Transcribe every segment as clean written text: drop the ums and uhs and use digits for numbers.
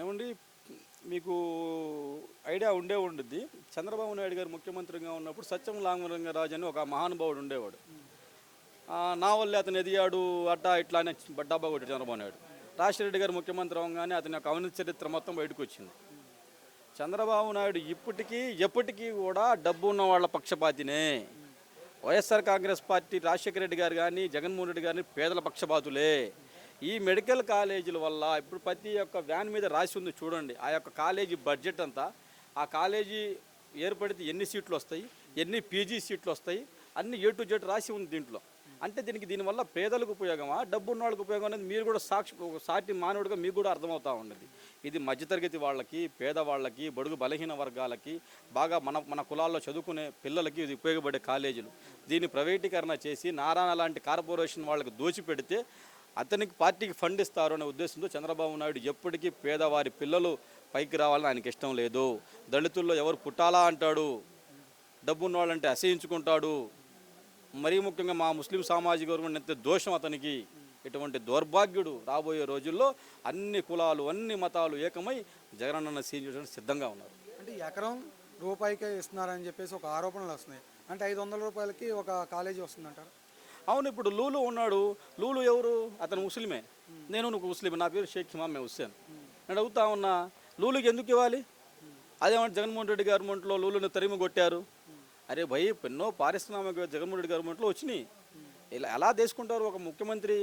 ఏమండి మీకు ఐడియా ఉండుద్ది. చంద్రబాబు నాయుడు గారు ముఖ్యమంత్రిగా ఉన్నప్పుడు సత్యం రామలింగరాజు అని ఒక మహానుభావుడు ఉండేవాడు. నా వల్లే అతను ఎదిగాడు అట్టా ఇట్లా అని డబ్బా కొట్టాడు చంద్రబాబు నాయుడు. రాజశేఖర గారు ముఖ్యమంత్రి అవ్వగానే అతని యొక్క అవినీతి చరిత్ర మొత్తం బయటకు వచ్చింది. చంద్రబాబు నాయుడు ఎప్పటికీ కూడా డబ్బు ఉన్న వాళ్ళ పక్షపాతినే. వైఎస్ఆర్ కాంగ్రెస్ పార్టీ రాజశేఖర రెడ్డి గారు కానీ జగన్మోహన్ రెడ్డి గారిని పేదల పక్షపాతులే. ఈ మెడికల్ కాలేజీల వల్ల ఇప్పుడు ప్రతి ఒక్క వ్యాన్ మీద రాసి ఉంది చూడండి. ఆ యొక్క కాలేజీ బడ్జెట్ అంతా, ఆ కాలేజీ ఏర్పడితే ఎన్ని సీట్లు వస్తాయి, ఎన్ని పీజీ సీట్లు వస్తాయి, అన్ని A to Z రాసి ఉంది దీంట్లో. అంటే దీనివల్ల పేదలకు ఉపయోగమా, డబ్బు ఉన్న వాళ్ళకి ఉపయోగం అనేది మీరు కూడా సాటి మానవుడిగా మీకు కూడా అర్థమవుతూ ఉండేది. ఇది మధ్యతరగతి వాళ్ళకి, పేదవాళ్ళకి, బడుగు బలహీన వర్గాలకి, బాగా మన కులాల్లో చదువుకునే పిల్లలకి ఇది ఉపయోగపడే కాలేజీలు. దీన్ని ప్రైవేటీకరణ చేసి నారాయణ లాంటి కార్పొరేషన్ వాళ్ళకి దోచిపెడితే అతనికి పార్టీకి ఫండ్ ఇస్తారు అనే ఉద్దేశంతో చంద్రబాబు నాయుడు ఎప్పటికీ పేదవారి పిల్లలు పైకి రావాలని ఆయనకి ఇష్టం లేదు. దళితుల్లో ఎవరు పుట్టాలా అంటాడు, డబ్బు ఉన్నవాళ్ళంటే అసహించుకుంటాడు. మరీ ముఖ్యంగా మా ముస్లిం సామాజిక వర్గం ఎంత దోషం అతనికి. ఇటువంటి దౌర్భాగ్యుడు రాబోయే రోజుల్లో అన్ని కులాలు అన్ని మతాలు ఏకమై జగనన్న సీన్ సిద్ధంగా ఉన్నారు. అంటే ఎకరం రూపాయికే ఇస్తున్నారని చెప్పేసి ఒక ఆరోపణలు వస్తున్నాయి. అంటే 500 రూపాయలకి ఒక కాలేజీ వస్తుందంటారు. అవును, ఇప్పుడు లూలు ఉన్నాడు. లూలు ఎవరు? అతను ముస్లిమే. నేను ముస్లిం, నా పేరు షేక్ ఇమామ్ హుస్సేన్. నేను అడుగుతా ఉన్నా, లూలుకి ఎందుకు ఇవ్వాలి? అదేమంటే జగన్మోహన్ రెడ్డి గవర్నమెంట్లో లూలుని తరిమి కొట్టారు. అరే భయ్, ఎన్నో పారిశ్రామిక జగన్మోహన్ రెడ్డి గవర్నమెంట్లో వచ్చినాయి. ఇలా ఎలా తీసుకుంటారు ఒక ముఖ్యమంత్రి?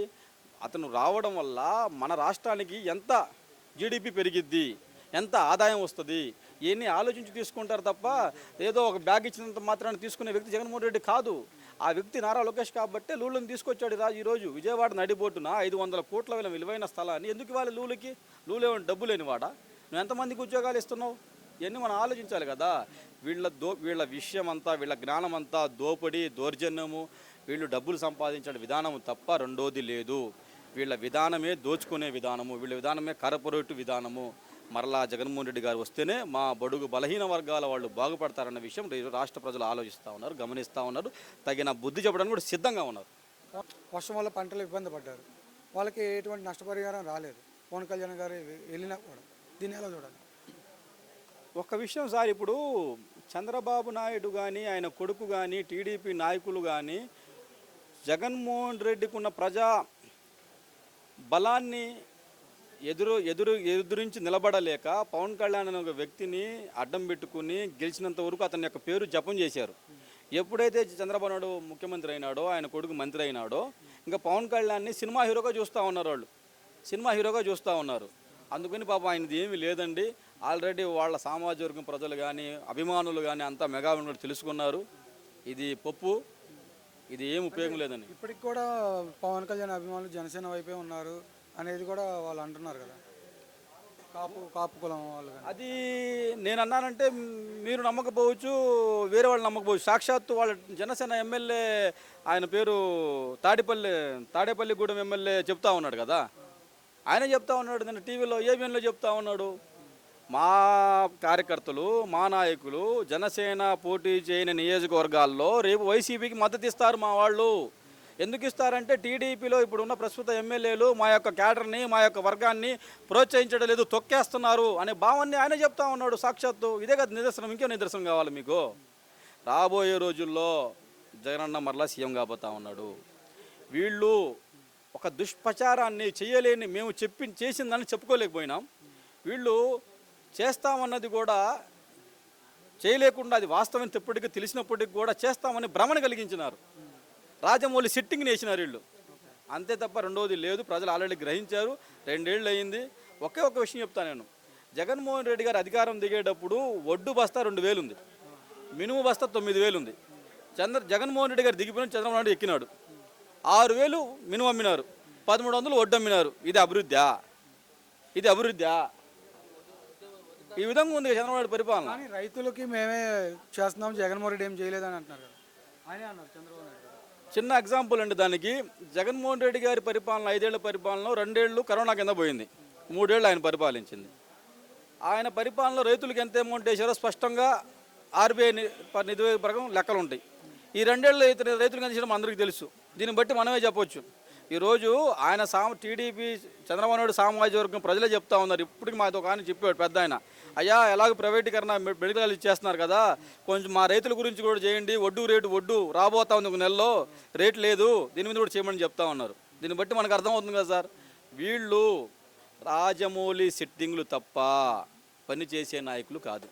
అతను రావడం వల్ల మన రాష్ట్రానికి ఎంత జీడిపి పెరిగిద్ది, ఎంత ఆదాయం వస్తుంది, ఇవన్నీ ఆలోచించి తీసుకుంటారు తప్ప ఏదో ఒక బ్యాగ్ ఇచ్చినంత మాత్రాన్ని తీసుకునే వ్యక్తి జగన్మోహన్ రెడ్డి కాదు. ఆ వ్యక్తి నారా లోకేష్ కాబట్టి లూలుని తీసుకొచ్చాడు. ఈరోజు విజయవాడ నడిబోటున 500 కోట్ల విలువైన స్థలాన్ని ఎందుకు ఇవ్వాలి లూలుకి? లూలు ఏమైనా డబ్బు లేనివాడా? నువ్వు ఎంతమందికి ఉద్యోగాలు ఇస్తున్నావు? ఇవన్నీ మనం ఆలోచించాలి కదా. వీళ్ళ విషయం అంతా, వీళ్ళ జ్ఞానం అంతా దోపిడీ, దౌర్జన్యము, వీళ్ళు డబ్బులు సంపాదించే విధానము తప్ప రెండోది లేదు. వీళ్ళ విధానమే దోచుకునే విధానము, వీళ్ళ విధానమే కార్పొరేట్ విధానము. మరలా జగన్మోహన్ రెడ్డి గారు వస్తేనే మా బడుగు బలహీన వర్గాల వాళ్ళు బాగుపడతారన్న విషయం రాష్ట్ర ప్రజలు ఆలోచిస్తూ ఉన్నారు, గమనిస్తూ ఉన్నారు. తగిన బుద్ధి చెప్పడానికి కూడా సిద్ధంగా ఉన్నారు. వర్షం వల్ల పంటలు ఇబ్బంది పడ్డారు, వాళ్ళకి ఎటువంటి నష్టపరిహారం రాలేదు. పవన్ కళ్యాణ్ గారు వెళ్ళినా కూడా దీన్ని ఎలా చూడాలి? ఒక్క విషయం సార్, ఇప్పుడు చంద్రబాబు నాయుడు కానీ ఆయన కొడుకు కానీ టీడీపీ నాయకులు కానీ జగన్మోహన్ రెడ్డికి ఉన్న ప్రజా బలాన్ని ఎదురించి నిలబడలేక పవన్ కళ్యాణ్ అనే ఒక వ్యక్తిని అడ్డం పెట్టుకుని గెలిచినంత వరకు అతని యొక్క పేరు జపం చేశారు. ఎప్పుడైతే చంద్రబాబు నాయుడు ముఖ్యమంత్రి అయినాడో, ఆయన కొడుకు మంత్రి అయినాడో, ఇంకా పవన్ కళ్యాణ్ని సినిమా హీరోగా చూస్తూ ఉన్నారు. వాళ్ళు సినిమా హీరోగా చూస్తూ ఉన్నారు. అందుకని పాపం ఆయనది ఏమీ లేదండి. ఆల్రెడీ వాళ్ళ సామాజిక వర్గం ప్రజలు కానీ అభిమానులు కానీ అంతా మెగా తెలుసుకున్నారు. ఇది పప్పు, ఇది ఏం ఉపయోగం లేదని. ఇప్పటికి కూడా పవన్ కళ్యాణ్ అభిమానులు జనసేన వైపే ఉన్నారు అనేది కూడా వాళ్ళు అంటున్నారు కదా, కాపు కులం వాళ్ళు. అది నేను అన్నానంటే మీరు నమ్మకపోవచ్చు, వేరే వాళ్ళు నమ్మకపోవచ్చు. సాక్షాత్తు వాళ్ళ జనసేన ఎమ్మెల్యే, ఆయన పేరు తాడేపల్లిగూడెం ఎమ్మెల్యే చెప్తా ఉన్నాడు కదా. ఆయన చెప్తా ఉన్నాడు, నేను టీవీలో ఏబిఎన్లో చెప్తా ఉన్నాడు, మా కార్యకర్తలు, మా నాయకులు జనసేన పోటీ చేయని నియోజకవర్గాల్లో రేపు వైసీపీకి మద్దతు ఇస్తారు మా వాళ్ళు. ఎందుకు ఇస్తారంటే టీడీపీలో ఇప్పుడున్న ప్రస్తుత ఎమ్మెల్యేలు మా యొక్క క్యాడర్ని, మా యొక్క వర్గాన్ని ప్రోత్సహించడం లేదు, తొక్కేస్తున్నారు అనే భావాన్ని ఆయన చెప్తా ఉన్నాడు. సాక్షాత్తు ఇదే కదా నిదర్శనం. ఇంకో నిదర్శనం కావాలి మీకు? రాబోయే రోజుల్లో జగనన్న మరలా సీఎం కాబోతా ఉన్నాడు. వీళ్ళు ఒక దుష్ప్రచారాన్ని చేయలేని, మేము చేసిందని చెప్పుకోలేకపోయినాం. వీళ్ళు చేస్తామన్నది కూడా చేయలేకుండా అది వాస్తవం ఎప్పటికీ తెలిసినప్పటికీ కూడా చేస్తామని భ్రమణ కలిగించినారు. రాజమౌళి సిట్టింగ్ని వేసినారు వీళ్ళు, అంతే తప్ప రెండోది లేదు. ప్రజలు ఆల్రెడీ గ్రహించారు. 2 ఏళ్ళు అయ్యింది. ఒకే ఒక విషయం చెప్తాను నేను. జగన్మోహన్ రెడ్డి గారు అధికారం దిగేటప్పుడు ఒడ్డు బస్తా 2,000 ఉంది, మినుము బస్తా 9,000 ఉంది. జగన్మోహన్ రెడ్డి గారు దిగిపోయిన చంద్రబాబు నాయుడు ఎక్కినాడు. 6,000 మినుము అమ్మినారు, 1,300 ఒడ్డు అమ్మినారు. ఇది అభివృద్ధా? ఇది అభివృద్ధా? ఈ విధంగా ఉంది చంద్రబాబు నాయుడు పరిపాలన. కానీ రైతులకి మేమే చేస్తున్నాం, జగన్మోహన్ రెడ్డి ఏం చేయలేదని అంటున్నారు కదా. ఆయనే అన్నారు చంద్రబాబు నాయుడు. చిన్న ఎగ్జాంపుల్ అండి దానికి. జగన్మోహన్ రెడ్డి గారి పరిపాలన 5 ఏళ్ల పరిపాలనలో 2 ఏళ్ళు కరోనా కింద పోయింది, 3 ఏళ్ళు ఆయన పరిపాలించింది. ఆయన పరిపాలనలో రైతులకు ఎంత అమౌంట్ వేసారో స్పష్టంగా ఆర్బీఐ నిధి ప్రకారం లెక్కలు ఉంటాయి. ఈ 2 ఏళ్ళు రైతులకు ఎంత అందరికీ తెలుసు. దీన్ని బట్టి మనమే చెప్పొచ్చు ఈరోజు ఆయన టీడీపీ చంద్రబాబు నాయుడు సామాజిక వర్గం ప్రజలే చెప్తా ఉన్నారు. ఇప్పటికి మాతో కానీ చెప్పాడు పెద్ద ఆయన, అయ్యా ఎలాగ ప్రైవేటీకరణ మెడికల్ ఇచ్చేస్తున్నారు కదా, కొంచెం మా రైతుల గురించి కూడా చేయండి, వడ్డు రాబోతా ఉంది, ఒక నెలలో రేటు లేదు, దీని మీద కూడా చేయమని చెప్తా ఉన్నారు. దీన్ని బట్టి మనకు అర్థమవుతుంది కదా సార్, వీళ్ళు రాజమౌళి సెట్టింగ్లు తప్ప పని చేసే నాయకులు కాదు.